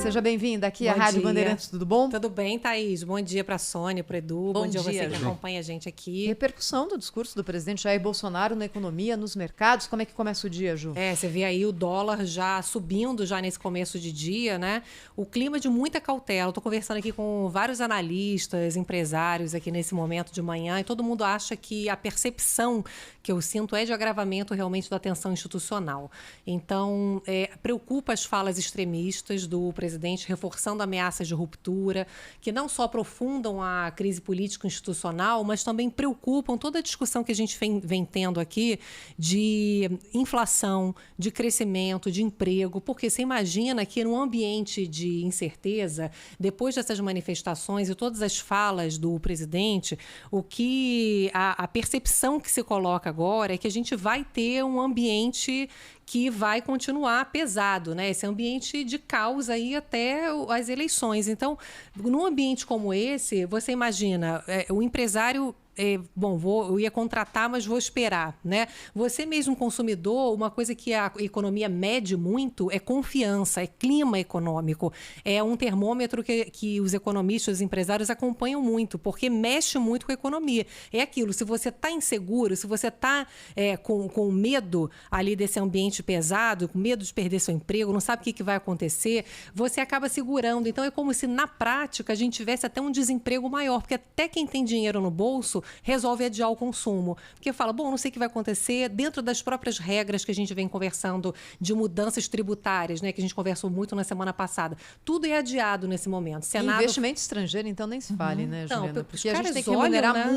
seja bem-vinda aqui à Bom Rádio dia. Bandeirantes, tudo bom? Tudo bem, Thaís? Bom dia para a Sônia, para o Edu, bom dia a você que acompanha a gente aqui. Repercussão do discurso do presidente Jair Bolsonaro na economia, nos mercados, como é que começa o dia, Ju? Você vê aí o dólar já subindo já nesse começo de dia, né? O clima de muita cautela. Estou conversando aqui com vários analistas, empresários aqui nesse momento de manhã e todo mundo acha que a percepção que eu sinto é de agravamento realmente da tensão institucional. Então, preocupa as falas extremistas do presidente, reforçando ameaças de ruptura, que não só aprofundam a crise político-institucional, mas também preocupam toda a discussão que a gente vem tendo aqui de inflação, de crescimento, de emprego, porque você imagina que num ambiente de incerteza, depois dessas manifestações e todas as falas do presidente, a percepção que se coloca agora é que a gente vai ter um ambiente que vai continuar pesado, né? Esse ambiente de caos aí até as eleições. Então, num ambiente como esse, você imagina, o empresário... eu ia contratar, mas vou esperar, né? Você mesmo, consumidor, uma coisa que a economia mede muito é confiança, é clima econômico. É um termômetro que os economistas, os empresários acompanham muito, porque mexe muito com a economia. É aquilo, se você está inseguro, se você está com medo ali desse ambiente pesado, com medo de perder seu emprego, não sabe o que vai acontecer, você acaba segurando. Então, é como se, na prática, a gente tivesse até um desemprego maior, porque até quem tem dinheiro no bolso resolve adiar o consumo. Porque fala, não sei o que vai acontecer, dentro das próprias regras que a gente vem conversando de mudanças tributárias, né, que a gente conversou muito na semana passada. Tudo é adiado nesse momento. Senado... Investimento estrangeiro, então, nem se fale, né, Juliana? Porque a gente tem que olham, remunerar né?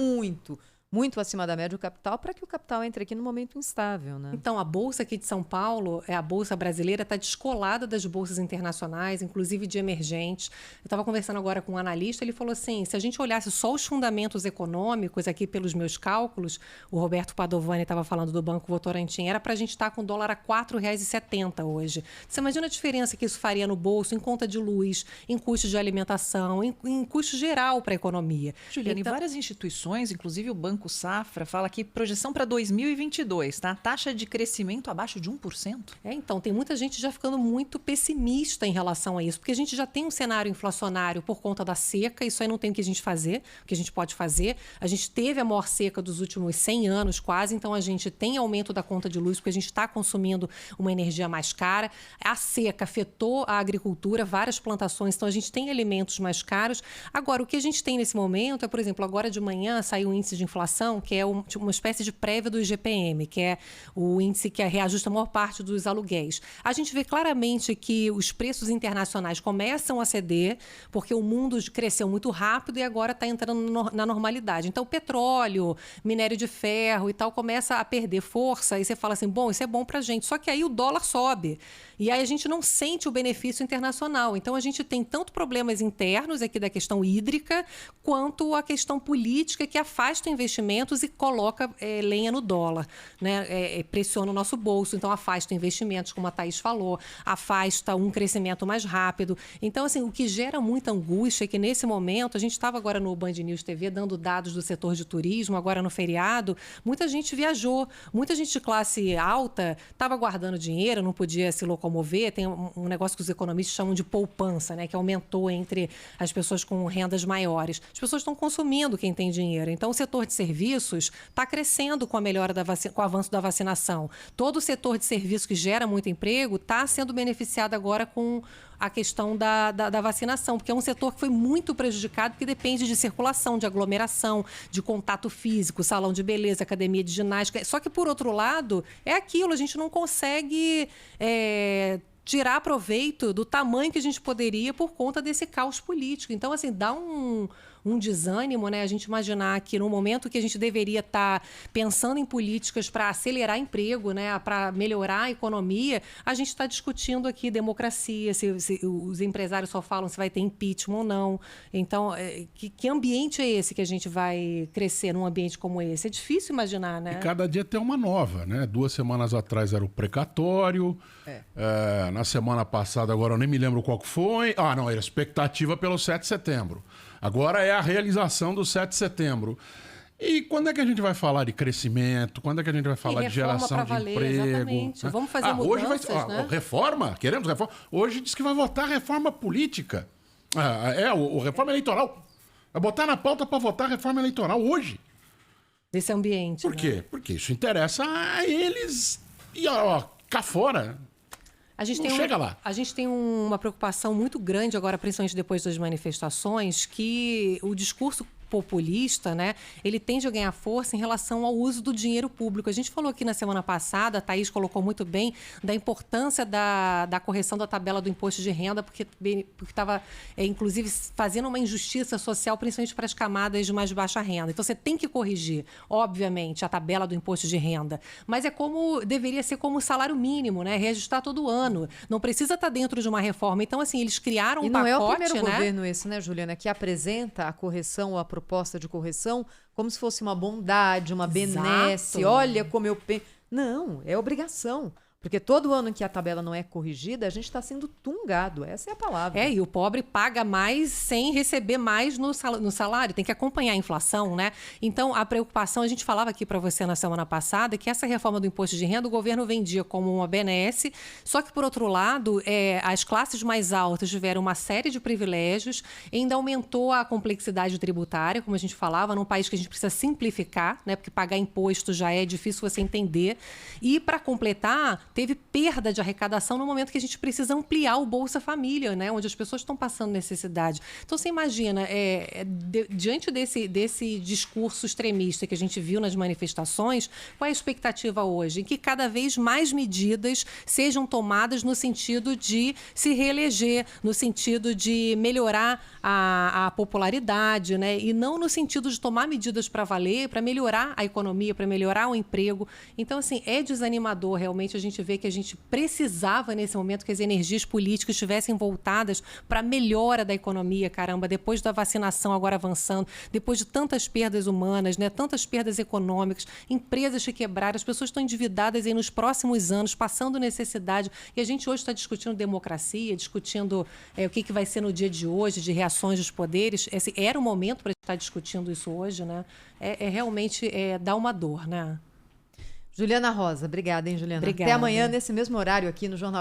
muito acima da média o capital, para que o capital entre aqui no momento instável, né? Então, a Bolsa aqui de São Paulo, a Bolsa brasileira, está descolada das bolsas internacionais, inclusive de emergentes. Eu estava conversando agora com um analista, ele falou assim, se a gente olhasse só os fundamentos econômicos aqui pelos meus cálculos, o Roberto Padovani estava falando do Banco Votorantim, era para a gente estar com o dólar a R$ 4,70 hoje. Você imagina a diferença que isso faria no bolso, em conta de luz, em custos de alimentação, em custo geral para a economia. Juliana, em várias instituições, inclusive o Banco Safra, fala aqui projeção para 2022, tá? Taxa de crescimento abaixo de 1%. Então, tem muita gente já ficando muito pessimista em relação a isso, porque a gente já tem um cenário inflacionário por conta da seca, isso aí não tem o que a gente fazer, o que a gente pode fazer. A gente teve a maior seca dos últimos 100 anos quase, então a gente tem aumento da conta de luz, porque a gente está consumindo uma energia mais cara. A seca afetou a agricultura, várias plantações, então a gente tem alimentos mais caros. Agora, o que a gente tem nesse momento é, por exemplo, agora de manhã saiu o índice de inflação, que é uma espécie de prévia do IGPM, que é o índice que reajusta a maior parte dos aluguéis. A gente vê claramente que os preços internacionais começam a ceder, porque o mundo cresceu muito rápido e agora está entrando na normalidade. Então, o petróleo, minério de ferro e tal, começa a perder força e você fala assim, isso é bom para a gente. Só que aí o dólar sobe. E aí a gente não sente o benefício internacional. Então, a gente tem tanto problemas internos aqui da questão hídrica, quanto a questão política que afasta investimentos e coloca lenha no dólar, né? Pressiona o nosso bolso, então afasta investimentos, como a Thaís falou, afasta um crescimento mais rápido. Então, assim, o que gera muita angústia é que nesse momento, a gente estava agora no Band News TV dando dados do setor de turismo, agora no feriado, muita gente viajou, muita gente de classe alta estava guardando dinheiro, não podia se locomover, tem um negócio que os economistas chamam de poupança, né? Que aumentou entre as pessoas com rendas maiores. As pessoas estão consumindo quem tem dinheiro, então o setor de serviços está crescendo com a melhora com o avanço da vacinação. Todo o setor de serviços que gera muito emprego está sendo beneficiado agora com a questão da vacinação, porque é um setor que foi muito prejudicado, porque depende de circulação, de aglomeração, de contato físico, salão de beleza, academia de ginástica. Só que, por outro lado, é aquilo, a gente não consegue... tirar proveito do tamanho que a gente poderia por conta desse caos político. Então, assim, dá um desânimo, né? A gente imaginar que no momento que a gente deveria estar pensando em políticas para acelerar emprego, né? Para melhorar a economia, a gente está discutindo aqui democracia, se os empresários só falam se vai ter impeachment ou não. Então, que ambiente é esse que a gente vai crescer num ambiente como esse? É difícil imaginar, né? E cada dia tem uma nova, né? 2 semanas atrás era o precatório, na semana passada, agora eu nem me lembro qual que foi. Não, era expectativa pelo 7 de setembro. Agora é a realização do 7 de setembro. E quando é que a gente vai falar de crescimento? Quando é que a gente vai falar de geração de emprego? Exatamente. Né? Vamos fazer hoje mudanças, né? Reforma? Queremos reforma? Hoje diz que vai votar reforma política. O reforma eleitoral. Vai botar na pauta para votar reforma eleitoral hoje. Desse ambiente. Por quê? Porque isso interessa a eles e cá fora. Chega lá. A gente tem uma preocupação muito grande agora, principalmente depois das manifestações, que o discurso populista, né, ele tende a ganhar força em relação ao uso do dinheiro público. A gente falou aqui na semana passada, a Thaís colocou muito bem, da importância da correção da tabela do imposto de renda, porque estava, inclusive, fazendo uma injustiça social, principalmente para as camadas de mais baixa renda. Então, você tem que corrigir, obviamente, a tabela do imposto de renda. Mas deveria ser como o salário mínimo, né, reajustar todo ano. Não precisa estar dentro de uma reforma. Então, assim, eles criaram um pacote, E não é o primeiro né? governo esse, né, Juliana, que apresenta a correção ou a proposta de correção como se fosse uma bondade, uma benesse. Exato. Olha como eu penso. Não, é obrigação. Porque todo ano que a tabela não é corrigida, a gente está sendo tungado. Essa é a palavra. E o pobre paga mais sem receber mais no salário. Tem que acompanhar a inflação, né? Então, a preocupação, a gente falava aqui para você na semana passada, que essa reforma do imposto de renda, o governo vendia como uma benesse, só que, por outro lado, as classes mais altas tiveram uma série de privilégios, ainda aumentou a complexidade tributária, como a gente falava, num país que a gente precisa simplificar, né? Porque pagar imposto já é difícil você entender. E, para completar, teve perda de arrecadação no momento que a gente precisa ampliar o Bolsa Família, né? Onde as pessoas estão passando necessidade. Então, você imagina, diante desse discurso extremista que a gente viu nas manifestações, qual é a expectativa hoje? Em que cada vez mais medidas sejam tomadas no sentido de se reeleger, no sentido de melhorar a popularidade, né? E não no sentido de tomar medidas para valer, para melhorar a economia, para melhorar o emprego. Então, assim, é desanimador realmente a gente ver que a gente precisava, nesse momento, que as energias políticas estivessem voltadas para a melhora da economia, caramba, depois da vacinação agora avançando, depois de tantas perdas humanas, né, tantas perdas econômicas, empresas que quebraram, as pessoas estão endividadas aí nos próximos anos, passando necessidade, e a gente hoje está discutindo democracia, discutindo o que vai ser no dia de hoje, de reações dos poderes. Era o momento para estar discutindo isso hoje, né? Realmente dá uma dor, né? Juliana Rosa, obrigada, hein, Juliana? Obrigada. Até amanhã, nesse mesmo horário aqui no Jornal